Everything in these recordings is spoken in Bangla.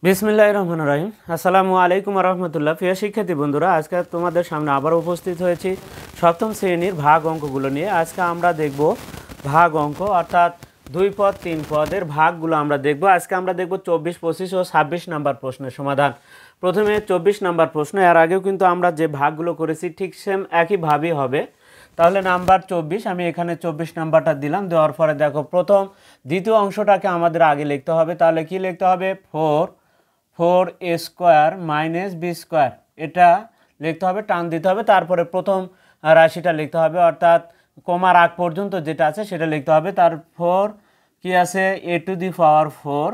বিসমিল্লাহির রহমানির রহিম। আসসালামু আলাইকুম রহমতুল্লাহ। প্রিয় শিক্ষার্থী বন্ধুরা, আজকে তোমাদের সামনে আবার উপস্থিত হয়েছি সপ্তম শ্রেণীর ভাগ অঙ্কগুলো নিয়ে। আজকে আমরা দেখব ভাগ অঙ্ক, অর্থাৎ 2 পদ 3 পদের ভাগগুলো আমরা দেখব। আজকে আমরা দেখব 24, 25 ও 26 নাম্বার প্রশ্নের সমাধান। প্রথমে 24 নাম্বার প্রশ্ন। এর আগেও কিন্তু আমরা যে ভাগগুলো করেছি ঠিক সেম একইভাবেই হবে। তাহলে নাম্বার 24, আমি এখানে 24 নাম্বারটা দিলাম। দেওয়ার পরে দেখো প্রথম দ্বিতীয় অংশটাকে আমাদের আগে লিখতে হবে। তাহলে কি লিখতে হবে? 4a square minus B square, এটা লিখতে হবে, টান দিতে হবে। তারপরে প্রথম রাশিটা লিখতে হবে, অর্থাৎ কমার আগ পর্যন্ত যেটা আছে সেটা লিখতে হবে। তারপর কি আছে? a to the power 4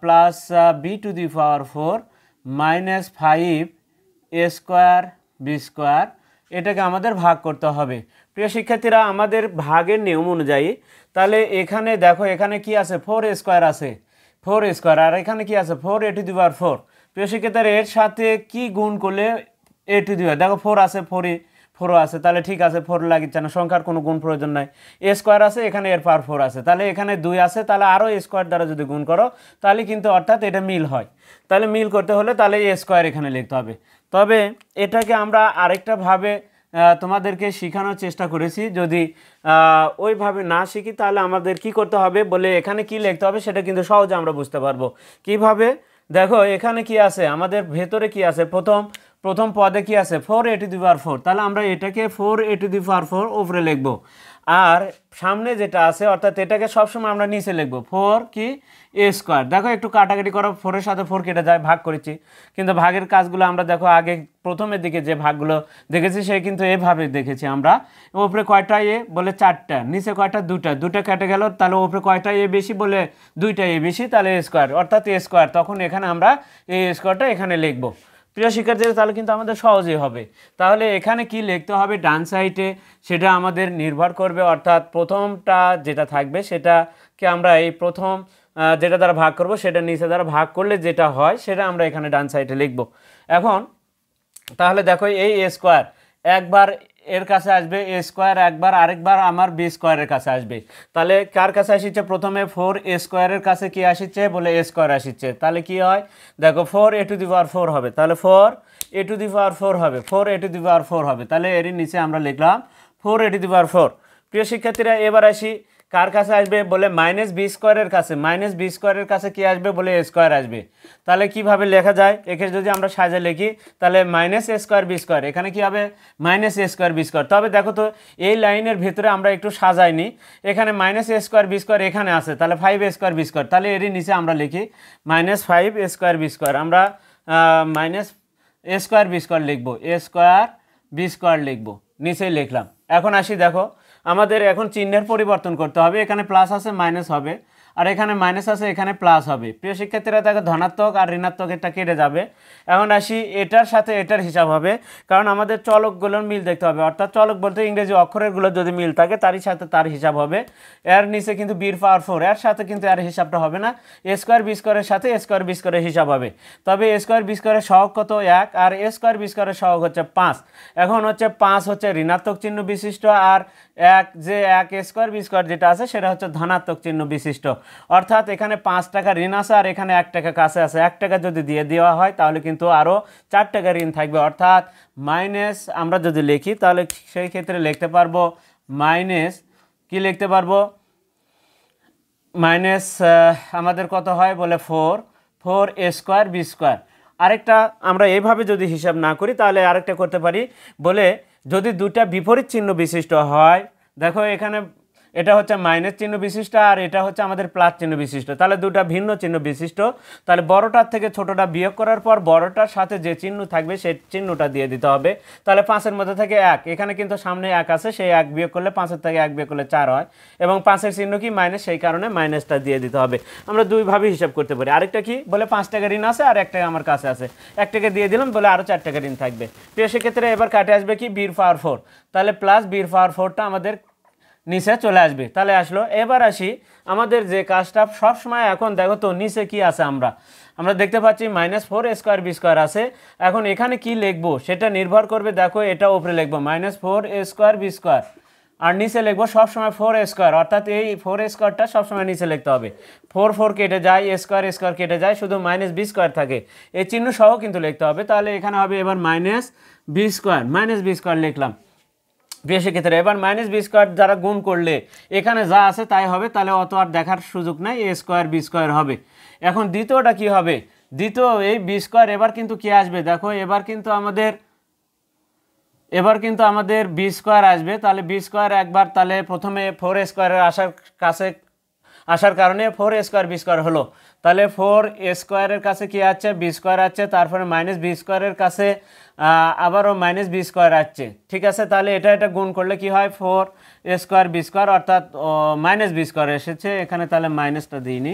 plus b to the power 4 minus 5a square B square, এটাকে আমাদের ভাগ করতে হবে। প্রিয় শিক্ষার্থীরা, আমাদের ভাগের নিয়ম অনুযায়ী তাহলে এখানে দেখো, এখানে কি আছে? 4a স্কোয়ার আছে, 4a স্কোয়ার, আর এখানে কি আছে? 4a two the power 4। প্রিয় শিক্ষার্থীরা, এর সাথে কি গুণ করলে a টু দি পাওয়ার, দেখো 4 আছে, 4ও আছে, তাহলে ঠিক আছে, 4 লাগিচ্ছে না, সংখ্যার কোনো গুণ প্রয়োজন নাই। a স্কোয়ার আছে, এখানে এর পাওয়ার 4 আছে, তাহলে এখানে 2 আছে, তাহলে আরও a স্কোয়ার দ্বারা যদি গুণ করো তাহলে কিন্তু অর্থাৎ এটা মিল হয়। তাহলে মিল করতে হলে তাহলে a স্কোয়ার এখানে লিখতে হবে। তবে এটাকে আমরা আরেকটা ভাবে তোমাদেরকে শেখানোর চেষ্টা করেছি। যদি ওইভাবে না শিখি তাহলে আমাদের কি করতে হবে বলে, এখানে কি লিখতে হবে সেটা কিন্তু সহজে আমরা বুঝতে পারবো। কিভাবে? দেখো এখানে কি আছে, আমাদের ভেতরে কি আছে, প্রথম পদে কি আছে? 4a টু দি পাওয়ার 4, তাহলে আমরা এটাকে 4a টু দি পাওয়ার 4 উপরে লিখবো। আর সামনে যেটা আছে অর্থাৎ এটাকে সবসময় আমরা নিচে লিখবো 4 কি a স্কোয়ার। দেখো একটু কাটাকাটি করো, 4-এর সাথে 4 কেটে যায়, ভাগ করেছি। কিন্তু ভাগের কাজগুলো আমরা দেখো আগে প্রথমের দিকে যে ভাগগুলো দেখেছি সে কিন্তু এভাবে দেখেছি আমরা। উপরে কয়টা এ বলে 4টা, নিচে কয়টা? 2টা কেটে গেল, তাহলে উপরে কয়টা এ বেশি বলে 2টা এ বেশি, তাহলে a স্কোয়ার, অর্থাৎ a স্কোয়ার। তখন এখানে আমরা এই স্কোয়ারটা এখানে লিখবো। প্রিয় শিক্ষার্থীরা, তাহলে কিন্তু আমাদের সহজেই হবে। তাহলে এখানে কি লিখতে হবে ডান সাইডে সেটা আমাদের নির্ভর করবে, অর্থাৎ প্রথমটা যেটা থাকবে সেটাকে আমরা এই প্রথম যেটা দ্বারা ভাগ করব সেটা নিচে দ্বারা ভাগ করলে যেটা হয় সেটা আমরা এখানে ডান সাইডে লিখব। এখন তাহলে দেখো এই a স্কোয়ার একবার এর কাছে আসবে, a স্কোয়ার একবার, আরেকবার আমার b স্কোয়ারের কাছে আসবে। তাহলে কার কাছে আসছে? প্রথমে 4a স্কোয়ারের কাছে কি আসছে বলে a স্কোয়ার আসছে। তাহলে কি হয়? দেখো 4a টু দি পাওয়ার 4 হবে, তাহলে 4a টু দি পাওয়ার 4 হবে, 4a টু দি পাওয়ার 4 হবে। তাহলে এরই নিচে আমরা লিখলাম 4a টু দি পাওয়ার 4। প্রিয় শিক্ষার্থীরা, এবার আসি কার কাছে আসবে বলে মাইনাস বি স্কোয়ারের কাছে। মাইনাস বি স্কোয়ারের কাছে কি আসবে বলে a স্কোয়ার আসবে। তাহলে কিভাবে লেখা যায়? একে যদি আমরা সাজে লিখি তাহলে minus a square B square, এখানে কি হবে? Minus a square B square. তবে দেখো তো এই লাইনের ভেতরে আমরা একটু সাজাইনি, এখানে minus a square B square এখানে আছে, তাহলে 5a স্কোয়ার বি স্কোয়ার। তাহলে এরই নিচে আমরা লিখি minus 5a square B square. আমরা minus a square B square লিখবো, a স্কোয়ার বি স্কোয়ার লিখবো, নিচেই লিখলাম। এখন আসি, দেখো আমাদের এখন চিহ্নের পরিবর্তন করতে হবে। এখানে প্লাস আছে মাইনাস হবে, আর এখানে মাইনাস আছে এখানে প্লাস হবে। প্রিয় শিক্ষার্থীরা, দেখো ধনাত্মক আর ঋণাত্মক এটা কেটে যাবে। এখন আসি এটার সাথে এটার হিসাব হবে, কারণ আমাদের চলকগুলোর মিল দেখতে হবে, অর্থাৎ চলক বলতে ইংরেজি অক্ষরেরগুলো যদি মিল থাকে তারই সাথে তার হিসাব হবে। এর নিচে কিন্তু বির পাওয়ার 4, এর সাথে কিন্তু এর হিসাবটা হবে না। a স্কোয়ার বি স্কোয়ারের সাথে a স্কোয়ার বি স্কোয়ারের হিসাব হবে। তবে a স্কোয়ার বি স্কোয়ারের সহগ কত? 1, আর a স্কোয়ার বি স্কোয়ারের সহগ হচ্ছে 5। এখন হচ্ছে 5 হচ্ছে ঋণাত্মক চিহ্ন বিশিষ্ট, আর 1 a স্কোয়ার বি স্কোয়ার যেটা আছে সেটা হচ্ছে ধনাত্মক চিহ্ন বিশিষ্ট। অর্থাৎ এখানে 5 টাকা ঋণ আছে আর এখানে 1 টাকা কাছে আছে। 1 টাকা যদি দিয়ে দেওয়া হয় তাহলে কিন্তু আরও 4 টাকা ঋণ থাকবে, অর্থাৎ মাইনাস আমরা যদি লিখি তাহলে সেই ক্ষেত্রে লিখতে পারবো মাইনাস, কি লিখতে পারবো? মাইনাস আমাদের কত হয় বলে 4a স্কোয়ার বি স্কোয়ার। আরেকটা আমরা এইভাবে যদি হিসাব না করি তাহলে আরেকটা করতে পারি বলে, যদি দুটা বিপরীত চিহ্ন বিশিষ্ট হয়, দেখো এখানে এটা হচ্ছে মাইনাস চিহ্ন বিশিষ্ট আর এটা হচ্ছে আমাদের প্লাস চিহ্ন বিশিষ্ট, তাহলে দুটা ভিন্ন চিহ্ন বিশিষ্ট, তাহলে বড়টার থেকে ছোটটা বিয়োগ করার পর বড়টার সাথে যে চিহ্ন থাকবে সেই চিহ্নটা দিয়ে দিতে হবে। তাহলে 5-এর মধ্যে থেকে 1, এখানে কিন্তু সামনে 1 আছে, সেই 1 বিয়োগ করলে 5-এর থেকে 1 বিয়োগ করলে 4 হয়, এবং 5-এর চিহ্ন কি মাইনাস, সেই কারণে মাইনাসটা দিয়ে দিতে হবে। আমরা দুইভাবে হিসাব করতে পারি। আরেকটা কি বলে 5 টাকা ঋণ আছে আর 1 টাকা আমার কাছে আছে, 1 টাকা দিয়ে দিলাম বলে আরও 4 টাকা ঋণ থাকবে। প্রিয় সেক্ষেত্রে এবার কাটে আসবে কি বির পাওয়ার 4, তাহলে প্লাস বির পাওয়ার 4টা আমাদের নিচে চলে আসবে। তাহলে আসলো। এবার আসি আমাদের যে কাজটা সবসময়, এখন দেখো তো নিচে কি আছে, আমরা দেখতে পাচ্ছি minus 4a square B square আছে। এখন এখানে কি লিখবো সেটা নির্ভর করবে, দেখো এটা উপরে লিখবো minus 4a square B square, আর নিচে লিখবো সবসময় 4 স্কোয়ার, অর্থাৎ এই 4 স্কোয়ারটা সবসময় নিচে লিখতে হবে। 4 কেটে যায়, স্কোয়ার স্কোয়ার কেটে যায়, শুধু মাইনাস বি স্কোয়ার থাকে, এই চিহ্ন সহ কিন্তু লিখতে হবে। তাহলে এখানে হবে এবার মাইনাস বি স্কোয়ার লিখলাম। প্রিয় শিক্ষার্থীরা, এবার মাইনাস বি স্কোয়ার যারা গুণ করলে এখানে যা আছে তাই হবে, তাহলে অত আর দেখার সুযোগ নাই, এ স্কোয়ার বি স্কোয়ার হবে। এখন দ্বিতীয়টা কি হবে? দ্বিতীয় এই বি স্কোয়ার এবার কিন্তু কি আসবে দেখো, এবার কিন্তু আমাদের বি স্কোয়ার আসবে। তাহলে বি স্কোয়ার একবার, তাহলে প্রথমে 4 স্কোয়ারের আসার কারণে 4 স্কোয়ার বি স্কোয়ার হলো। তাহলে 4 স্কোয়ারের কাছে কি আছে? বি স্কোয়ার আছে, তারপরে মাইনাস বি স্কোয়ারের কাছে আবারও মাইনাস বি স্কোয়ার আসছে, ঠিক আছে। তাহলে এটা গুণ করলে কি হয়? 4 স্কোয়ার বি স্কোয়ার, অর্থাৎ মাইনাস বি স্কোয়ার এসেছে এখানে, তাহলে মাইনাসটা দিইনি,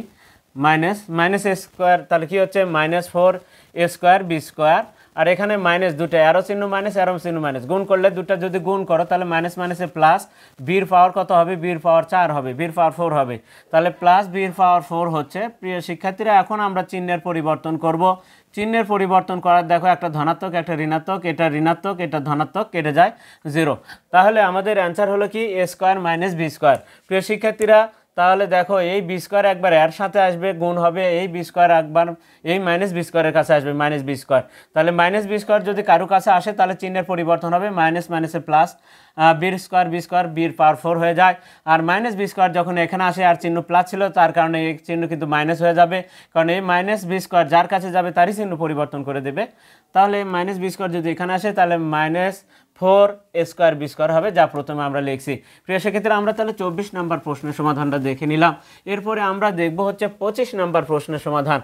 মাইনাস স্কোয়ার, তাহলে কি হচ্ছে? -4 স্কোয়ার বি স্কোয়ার। আর এখানে মাইনাস দুটো, অ্যারো চিহ্ন মাইনাস, অ্যারো চিহ্ন মাইনাস, গুণ করলে দুটো যদি গুণ করো তাহলে মাইনাস মাইনাসে প্লাস, বির পাওয়ার কত হবে? বির পাওয়ার 4 হবে, বির পাওয়ার 4 হবে, তাহলে প্লাস বির পাওয়ার 4 হচ্ছে। প্রিয় শিক্ষার্থীরা, এখন আমরা চিহ্নের পরিবর্তন করব। চিহ্নের পরিবর্তন করার দেখো, একটা ধনাত্মক একটা ঋণাত্মক, এটা ঋণাত্মক এটা ধনাত্মক, কেটে যায় 0। তাহলে আমাদের অ্যান্সার হলো কি? এ স্কোয়ার মাইনাস বি স্কোয়ার। প্রিয় শিক্ষার্থীরা, তাহলে দেখো এই বি স্কোয়ার একবার এর সাথে আসবে, গুণ হবে, এই বি স্কোয়ার একবার এই মাইনাস বি স্কোয়ারের কাছে আসবে, মাইনাস বি স্কোয়ার। তাহলে মাইনাস বি স্কোয়ার যদি কারো কাছে আসে তাহলে চিহ্নের পরিবর্তন হবে, মাইনাস মাইনাসে প্লাস, বি স্কোয়ার বির পাওয়ার 4 হয়ে যায়। আর মাইনাস বি স্কোয়ার যখন এখানে আসে আর চিহ্ন প্লাস ছিল, তার কারণে এই চিহ্ন কিন্তু মাইনাস হয়ে যাবে, কারণ এই মাইনাস বি স্কোয়ার যার কাছে যাবে তারই চিহ্ন পরিবর্তন করে দেবে। তাহলে মাইনাস বি স্কোয়ার যদি এখানে আসে তাহলে -4 স্কোয়ার বি স্কোয়ার হবে, যা প্রথমে আমরা লিখছি। প্রিয় সেক্ষেত্রে আমরা তাহলে 24 নম্বর প্রশ্নের সমাধানটা দেখে নিলাম। এরপরে আমরা দেখব হচ্ছে 25 নম্বর প্রশ্নের সমাধান।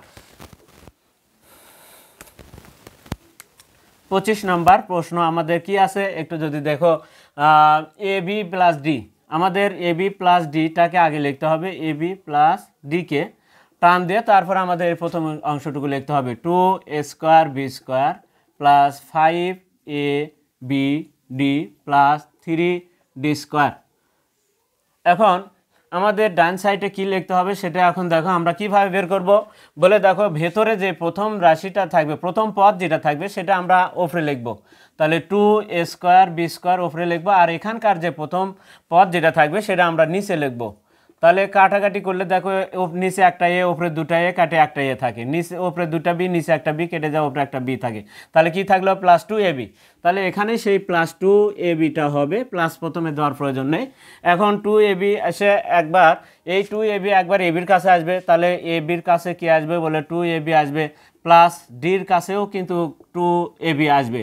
25 নম্বর প্রশ্ন আমাদের কি আছে একটু যদি দেখো, এ বি প্লাস ডি, আমাদের এ বি প্লাস ডিটাকে আগে লিখতে হবে, এ বি প্লাস ডিকে টান দিয়ে তারপর আমাদের এই প্রথম অংশটুকু লিখতে হবে, 2 square B square plus 5 A B D plus 3 D square. এখন আমাদের ডান সাইডে কি লিখতে হবে সেটা এখন দেখো আমরা কিভাবে বের করব বলে, দেখো ভেতরে যে প্রথম রাশিটা থাকবে, প্রথম পদ যেটা থাকবে সেটা আমরা ওপরে লিখব। তাহলে 2 স্কোয়ার বি স্কোয়ার ওপরে লিখবো, আর এখানকার যে প্রথম পদ যেটা থাকবে সেটা আমরা নিচে লিখব। তাহলে কাটাকাটি করলে দেখো নিচে একটা এ ওপরে দুটা এ কাটে একটা এ থাকে, নিচে ওপরে দুটা বি নিচে একটা বি কেটে যায় ওপরে একটা বি থাকে, তাহলে কি থাকলো? +2 এবি। তাহলে এখানে সেই +2 এবিটা হবে, প্লাস প্রথমে দেওয়ার প্রয়োজন নেই। এখন 2 এবি এসে একবার, এই 2 এবি একবার এবির কাছে আসবে, তাহলে এবির কাছে কি আসবে বলে 2 এবি আসবে, প্লাস ডির কাছেও কিন্তু 2 এবি আসবে।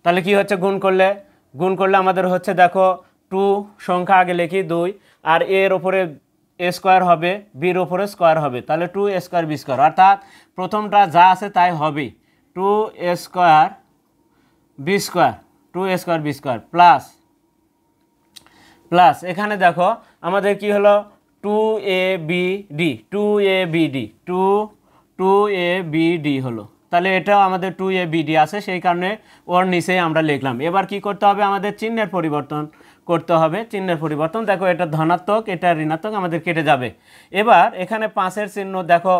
তাহলে কি হচ্ছে? গুণ করলে আমাদের হচ্ছে দেখো 2 সংখ্যা আগে লিখি 2, আর এর ওপরে এ স্কোয়ার হবে, বির ওপরে স্কোয়ার হবে, তাহলে 2 স্কোয়ার বি স্কোয়ার, অর্থাৎ প্রথমটা যা আছে তাই হবে, 2 স্কোয়ার বি স্কোয়ার প্লাস এখানে দেখো আমাদের কি হলো 2 এ বি ডি হলো। তাহলে এটাও আমাদের 2 এ বি ডি আছে, সেই কারণে ওর নিচেই আমরা লিখলাম। এবার কি করতে হবে? আমাদের চিহ্নের পরিবর্তন করতে হবে। চিহ্নের পরিবর্তন দেখো, এটা ধনাত্মক এটা ঋণাত্মক আমাদের কেটে যাবে। এবার এখানে 5-এর চিহ্ন দেখো,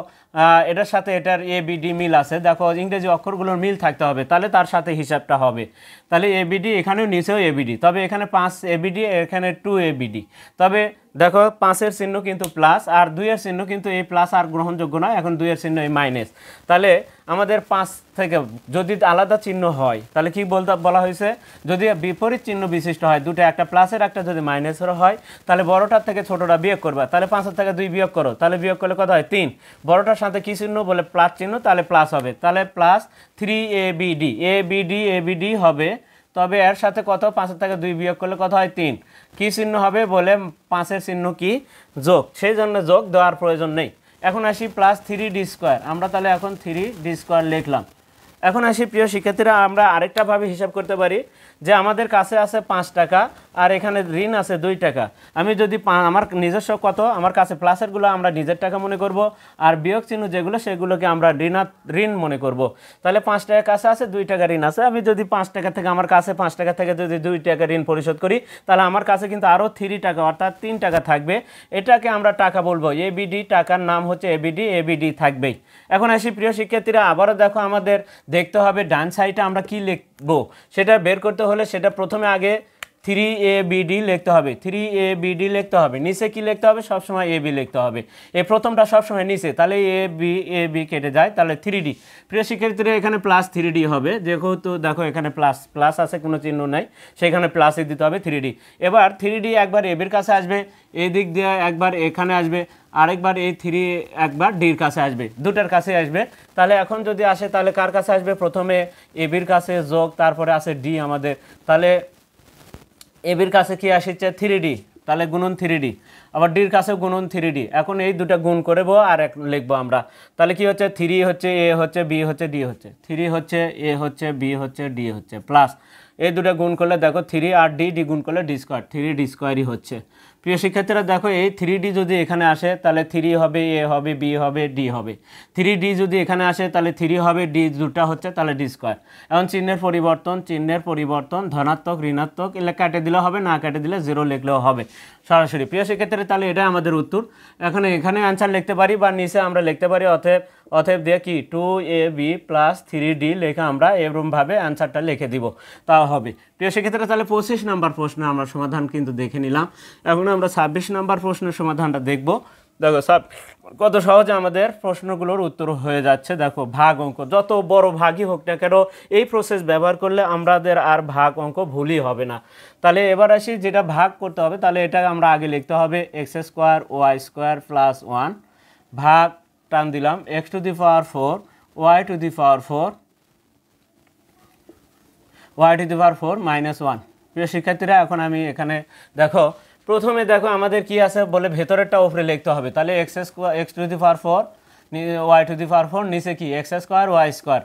এটার সাথে এটার এ বি ডি মিল আছে, দেখো ইংরেজি অক্ষরগুলোর মিল থাকতে হবে, তাহলে তার সাথে হিসাবটা হবে। তাহলে এ বি ডি এখানেও নিচেও এ বি ডি, তবে এখানে 5 এ বি ডি, এখানে 2 এ বি ডি। তবে দেখো 5-এর চিহ্ন কিন্তু প্লাস, আর 2-এর চিহ্ন কিন্তু এই প্লাস আর গ্রহণযোগ্য নয়, এখন 2-এর চিহ্ন এই মাইনাস। তাহলে আমাদের 5 থেকে যদি আলাদা চিহ্ন হয় তাহলে কি বলা হয়েছে, যদি বিপরীত চিহ্ন বিশিষ্ট হয়, দুটো একটা প্লাসের একটা যদি মাইনাসের হয়, তাহলে বড়টার থেকে ছোটটা বিয়োগ করবা। তাহলে 5-এর থেকে 2 বিয়োগ করো, তাহলে বিয়োগ করলে কত হয়? 3। বড়টার সাথে কি চিহ্ন বলে? প্লাস চিহ্ন, তাহলে প্লাস হবে, তাহলে প্লাস 3 এ বি ডি হবে। তবে এর সাথে কত? 5-এর থেকে 2 বিয়োগ করলে কত হয়? 3। কি চিহ্ন হবে বলে? 5-এর চিহ্ন কি? যোগ, সেই জন্য যোগ দেওয়ার প্রয়োজন নেই। এখন আসি +3 ডি স্কোয়ার, আমরা তাহলে এখন 3 ডি স্কোয়ার লিখলাম। এখন আসি প্রিয় শিক্ষার্থীরা, আমরা আরেকটাভাবে হিসাব করতে পারি যে আমাদের কাছে আছে 5 টাকা আর এখানে ঋণ আছে 2 টাকা। আমি যদি আমার নিজস্ব কত, আমার কাছে প্লাসেরগুলো আমরা নিজের টাকা মনে করব, আর বিয়োগ চিহ্ন যেগুলো সেগুলোকে আমরা ঋণ মনে করব। তাহলে 5 টাকা কাছে আছে, 2 টাকা ঋণ আছে। আমি যদি 5 টাকা থেকে আমার কাছে 5 টাকা থেকে যদি 2 টাকা ঋণ পরিশোধ করি, তাহলে আমার কাছে কিন্তু আরও 3 টাকা অর্থাৎ 3 টাকা থাকবে। এটাকে আমরা টাকা বলবো, এবিডি, টাকার নাম হচ্ছে এবিডি থাকবেই। এখন আসি প্রিয় শিক্ষার্থীরা, আবারও দেখো আমাদের দেখতে হবে ডান সাইডে আমরা কি লিখবো, সেটা বের করতে হলে সেটা প্রথমে আগে 3ABD লিখতে হবে, 3ABD লিখতে হবে। নিচে কি লিখতে হবে? সবসময় AB লিখতে হবে। এই প্রথমটা সবসময় নিচে, তাহলে AB কেটে যায়, তাহলে 3D। প্রিয় শিক্ষার্থীরা এখানে প্লাস 3D হবে, যেহেতু দেখো এখানে প্লাস প্লাস আছে, কোনো চিহ্ন নাই, সেখানে প্লাসই দিতে হবে 3D। এবার 3D একবার এবির কাছে আসবে, এই দিক দিয়ে একবার এখানে আসবে, আরেকবার এই 3 একবার ডির কাছে আসবে, দুটার কাছে আসবে। তাহলে এখন যদি আসে তাহলে কার কাছে আসবে? প্রথমে এবির কাছে যোগ, তারপরে আসে ডি আমাদের, তাহলে এবির কাছে কি আসছে? 3D, তাহলে গুণন 3D, আবার ডির কাছে গুণন 3D। এখন এই দুটা গুণ করবো আর এক লিখবো আমরা, তাহলে কি হচ্ছে? 3 হচ্ছে এ হচ্ছে বি হচ্ছে ডি হচ্ছে, 3 হচ্ছে এ হচ্ছে বি হচ্ছে ডি হচ্ছে, প্লাস এই দুটো গুণ করলে দেখো 3 আর ডি গুণ করলে ডি স্কোয়ার, 3D স্কোয়ারই হচ্ছে। প্রিয় শিক্ষার্থীরা দেখো এই 3D যদি এখানে আসে তাহলে 3 হবে, এ হবে, বি হবে, ডি হবে। 3D যদি এখানে আসে তাহলে 3 হবে, ডি দুটা হচ্ছে, তাহলে ডি স্কোয়ার। এখন চিহ্নের পরিবর্তন ধনাত্মক ঋণাত্মক এলে কেটে দিলে হবে, না কেটে দিলে 0 লিখলেও হবে সরাসরি। প্রিয় শিক্ষার্থীরা তাহলে এটা আমাদের উত্তর। এখন এখানে অ্যান্সার লিখতে পারি বা নিচে আমরা লিখতে পারি অতএব দিয়ে কি 2AB + 3D লেখা আমরা এরকমভাবে অ্যান্সারটা লিখে দিব, তাও হবে। প্রিয় শিক্ষার্থীরা তাহলে 25 নম্বর প্রশ্ন আমরা সমাধান কিন্তু দেখে নিলাম। এখন আমরা 26 নম্বর প্রশ্নের সমাধানটা দেখব। দেখো কত সহজে আমাদের প্রশ্নগুলোর উত্তর হয়ে যাচ্ছে। দেখো ভাগ অঙ্ক, যত বড় ভাগই হোক না কেন এই প্রসেস ব্যবহার করলে আমাদের আর ভাগ অঙ্ক ভুলই হবে না। তাহলে এবার আসি যেটা ভাগ করতে হবে, তাহলে এটা আমরা আগে লিখতে হবে x² y² + 1 ভাগ টান দিলাম x⁴ y⁴ -1। প্রিয় শিক্ষার্থীরা এখন আমি এখানে দেখো প্রথমে দেখো আমাদের কি আছে বলে ভেতরেরটা উপরে লিখতে হবে, তাহলে x⁴ y⁴ নিচে কি x² y²।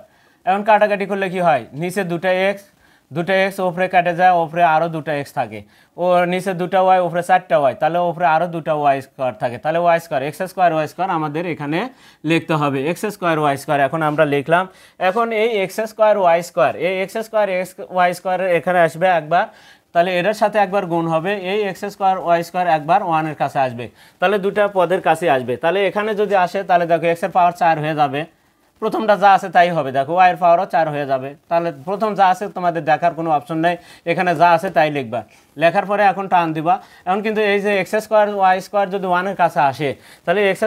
এখন কাটাকাটি করলে কি হয়? নিচে দুটা x উপরে কাটে যায়, উপরে আরও দুটা x থাকে, ও নিচে দুটা y উপরে 4টা y, তাহলে উপরে আরও দুটা y² থাকে, তাহলে x² y² আমাদের এখানে লিখতে হবে x² y²। এখন আমরা লিখলাম। এখন এই x² y² এই x² y² এখানে আসবে একবার, তাহলে এটার সাথে একবার গুণ হবে, এই x² y² একবার 1 এর কাছে আসবে, তাহলে দুটা পদের কাছে আসবে। তাহলে এখানে যদি আসে তাহলে দেখো x এর পাওয়ার 4 হয়ে যাবে, প্রথমটা যা আছে তাই হবে, দেখো y এর পাওয়ারও 4 হয়ে যাবে। তাহলে প্রথম যা আছে তোমাদের দেখার কোনো অপশন নেই, এখানে যা আছে তাই লিখবা, লেখার পরে এখন টান দিবা। এখন কিন্তু এই যে x² y² যদি 1 এর কাছে আসে তাহলে x²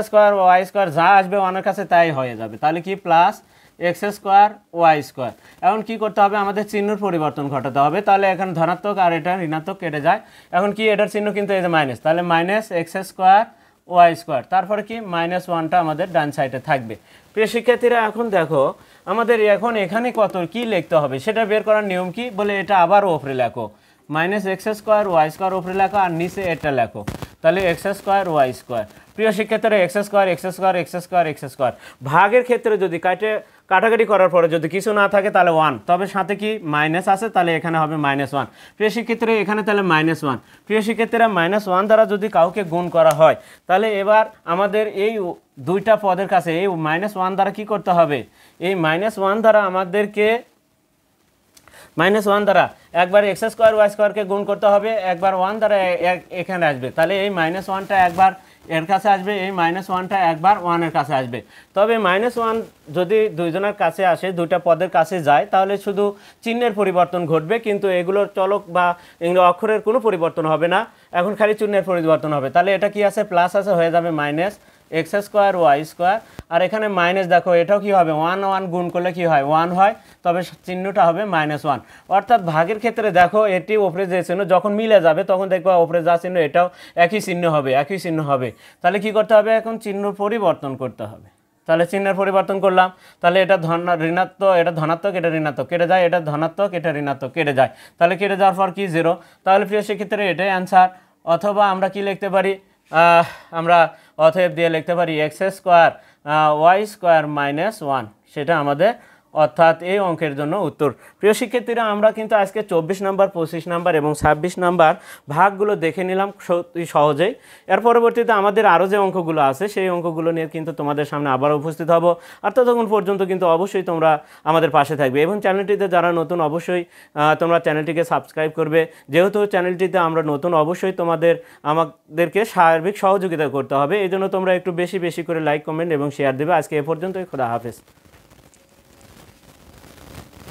y² যা আসবে 1 এর কাছে তাই হয়ে যাবে, তাহলে কি প্লাস x² y²। এখন কি করতে হবে? আমাদের চিহ্নের পরিবর্তন ঘটাতে হবে, তাহলে এখন ধনাত্মক আর এটা ঋণাত্মক কেটে যায়। এখন কি এটার চিহ্ন কিন্তু এই যে মাইনাস, তাহলে -x² y², তারপরে কি -1টা আমাদের ডান সাইডে থাকবে। প্রিয় শিক্ষার্থীরা এখন দেখো আমাদের এখন এখানে কত কি লিখতে হবে সেটা বের করার নিয়ম কি বলে, এটা আবার উপরে লেখো -x² y² উপরে লেখো আর নিচে এটা লেখো, তাহলে x² y²। প্রিয় শিক্ষার্থীরা x² ভাগের ক্ষেত্রে যদি কাটাকাটি করার পরে যদি কিছু না থাকে তাহলে 1, তবে সাথে কি মাইনাস আছে, তাহলে এখানে হবে -1। প্রিয় শিক্ষার্থীরা এখানে তাহলে -1। প্রিয় শিক্ষার্থীরা -1 দ্বারা যদি কাউকে গুণ করা হয় তাহলে এবার আমাদের এই দুইটা পদের কাছে এই -1 দ্বারা কি করতে হবে? এই -1 দ্বারা আমাদেরকে -1 দ্বারা একবার x² y² গুণ করতে হবে, একবার 1 দ্বারা এখানে আসবে, তাহলে এই -1টা একবার এর কাছে আসবে, এই -1টা একবার 1 এর কাছে আসবে। তবে -1 যদি দুইজনের কাছে আসে, দুইটা পদের কাছে যায়, তাহলে শুধু চিহ্নের পরিবর্তন ঘটবে, কিন্তু এগুলোর চলক বা এগুলো অক্ষরের কোনো পরিবর্তন হবে না, এখন খালি চিহ্নের পরিবর্তন হবে। তাহলে এটা কি আছে? প্লাস আছে, হয়ে যাবে -x² y², আর এখানে মাইনাস দেখো এটাও কি হবে? 1 গুণ করলে কি হয়? 1 হয়, তবে চিহ্নটা হবে -1। অর্থাৎ ভাগের ক্ষেত্রে দেখো এটি উপরে যে চিহ্ন যখন মিলে যাবে তখন দেখবো উপরে যা চিহ্ন এটাও একই চিহ্ন হবে। তাহলে কি করতে হবে? এখন চিহ্ন পরিবর্তন করতে হবে। তাহলে চিহ্নের পরিবর্তন করলাম, তাহলে এটা ঋণাত্মক, এটা ধনাত্মক, এটা ঋণাত্মক কেটে যায়, এটা ধনাত্মক, এটা ঋণাত্মক কেটে যায়, তাহলে কেটে যাওয়ার পর কি 0। তাহলে প্রিয় সেক্ষেত্রে এটাই অ্যান্সার। অথবা আমরা কি লিখতে পারি? আমরা অতএব দিয়ে লিখতে পারি x² y² -1, সেটা আমাদের অর্থাৎ এই অঙ্কের জন্য উত্তর। প্রিয় শিক্ষার্থীরা আমরা কিন্তু আজকে 24 নম্বর 25 নম্বর এবং 26 নম্বর ভাগগুলো দেখে নিলাম সহজেই। এর পরবর্তীতে আমাদের আরও যে অঙ্কগুলো আছে সেই অঙ্কগুলো নিয়ে কিন্তু তোমাদের সামনে আবার উপস্থিত হব। আর ততক্ষণ পর্যন্ত কিন্তু অবশ্যই তোমরা আমাদের পাশে থাকবে এবং চ্যানেলটিতে যারা নতুন অবশ্যই তোমরা চ্যানেলটিকে সাবস্ক্রাইব করবে। যেহেতু চ্যানেলটিতে আমরা নতুন, অবশ্যই আমাদেরকে সার্বিক সহযোগিতা করতে হবে, এই জন্য তোমরা একটু বেশি করে লাইক, কমেন্ট এবং শেয়ার দেবে। আজকে এ পর্যন্তই, খোদা হাফেজ।